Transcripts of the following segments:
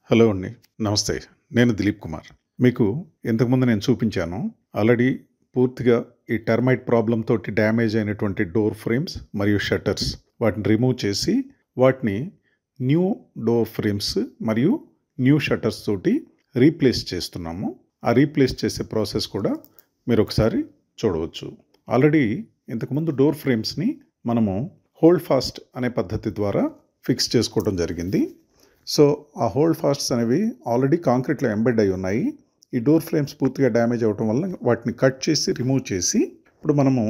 Hello అండి. నమస్తే. నేను దిలీప్ కుమార్. మీకు ఇంతకుముందు నేను చూపించాను. ఆల్రెడీ పూర్తిగా ఈ టెర్మైట్ ప్రాబ్లమ్ తోటి డ్యామేజ్ అయినటువంటి డోర్ ఫ్రేమ్స్ మరియు షట్టర్స్ వాటిని రిమూవ్ చేసి వాటిని న్యూ డోర్ ఫ్రేమ్స్ మరియు న్యూ షట్టర్స్ తోటి రీప్లేస్ చేస్తున్నాము. ఆ రీప్లేస్ చేసే ప్రాసెస్ కూడా మీరు ఒకసారి చూడవచ్చు. ఆల్రెడీ ఇంతకుముందు డోర్ ఫ్రేమ్స్ని మనము హోల్డ్ ఫాస్ట్ అనే పద్ధతి ద్వారా ఫిక్స్ చేసుకోవడం జరిగింది. సో ఆ హోల్డ్ ఫాస్ట్స్ అనేవి ఆల్రెడీ కాంక్రీట్లో ఎంబెడ్ అయి ఉన్నాయి. ఈ డోర్ ఫ్రేమ్స్ పూర్తిగా డ్యామేజ్ అవ్వటం వల్ల వాటిని కట్ చేసి రిమూవ్ చేసి ఇప్పుడు మనము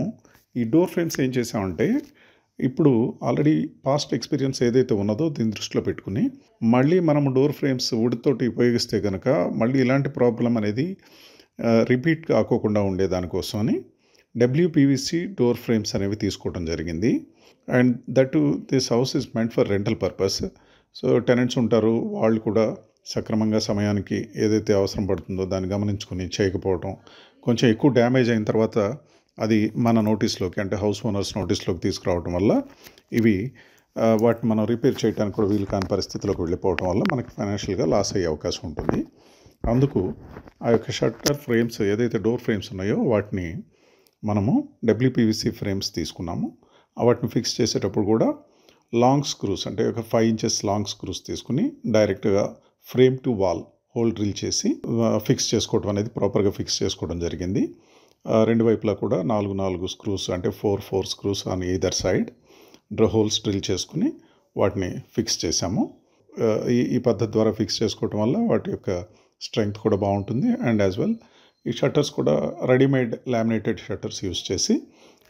ఈ డోర్ ఫ్రేమ్స్ ఏం చేసామంటే ఇప్పుడు ఆల్రెడీ పాస్ట్ ఎక్స్పీరియన్స్ ఏదైతే ఉన్నదో దీన్ని దృష్టిలో పెట్టుకుని మళ్ళీ మనము డోర్ ఫ్రేమ్స్ వుడ్తోటి ఉపయోగిస్తే కనుక మళ్ళీ ఇలాంటి ప్రాబ్లం అనేది రిపీట్ కాకోకుండా ఉండేదానికోసమని డబ్ల్యూపీవీసీ డోర్ ఫ్రేమ్స్ అనేవి తీసుకోవడం జరిగింది. And that this house is meant for rental purpose. So tenants ఉంటారు, వాళ్ళు కూడా సక్రమంగా సమయానికి ఏదైతే అవసరం పడుతుందో దాన్ని గమనించుకొని చేయకపోవటం, కొంచెం ఎక్కువ డ్యామేజ్ అయిన తర్వాత అది మన నోటీస్లోకి అంటే హౌస్ ఓనర్స్ నోటీస్లోకి తీసుకురావడం వల్ల ఇవి వాటిని మనం రిపేర్ చేయడానికి కూడా వీలు కాని పరిస్థితిలోకి వెళ్ళిపోవడం వల్ల మనకి ఫైనాన్షియల్గా లాస్ అయ్యే అవకాశం ఉంటుంది. అందుకు ఆ యొక్క షట్టర్ ఫ్రేమ్స్ ఏదైతే డోర్ ఫ్రేమ్స్ ఉన్నాయో వాటిని మనము డబ్ల్యూపీవీసీ ఫ్రేమ్స్ తీసుకున్నాము. వాటిని ఫిక్స్ చేసేటప్పుడు కూడా లాంగ్ స్క్రూస్ అంటే ఒక 5 ఇంచెస్ లాంగ్ స్క్రూస్ తీసుకుని డైరెక్ట్గా frame to wall whole drill చేసి ఫిక్స్ చేసుకోవడం అనేది ప్రాపర్గా ఫిక్స్ చేసుకోవడం జరిగింది. రెండు వైపులా కూడా 4 స్క్రూస్ అంటే 4 screws on either side holes drill చేసుకుని వాటిని ఫిక్స్ చేసాము. ఈ పద్ధతి ద్వారా ఫిక్స్ చేసుకోవడం వల్ల వాటి యొక్క స్ట్రెంగ్త్ కూడా బాగుంటుంది. అండ్ యాజ్ వెల్ ఈ షట్టర్స్ కూడా రెడీమేడ్ లామినేటెడ్ షట్టర్స్ యూస్ చేసి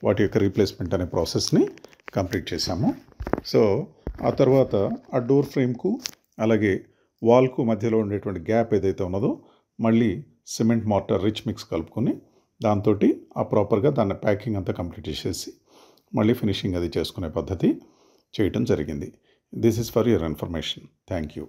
వాటి యొక్క రీప్లేస్మెంట్ అనే ప్రాసెస్ని కంప్లీట్ చేశాము. సో ఆ తర్వాత ఆ డోర్ ఫ్రేమ్కు అలాగే వాల్కు మధ్యలో ఉండేటువంటి గ్యాప్ ఏదైతే ఉన్నదో మళ్ళీ సిమెంట్ మార్టర్ రిచ్ మిక్స్ కలుపుకొని దాంతో ఆ ప్రాపర్గా దాన్ని ప్యాకింగ్ అంతా కంప్లీట్ చేసేసి మళ్ళీ ఫినిషింగ్ అది చేసుకునే పద్ధతి చేయటం జరిగింది. This is for your information. Thank you.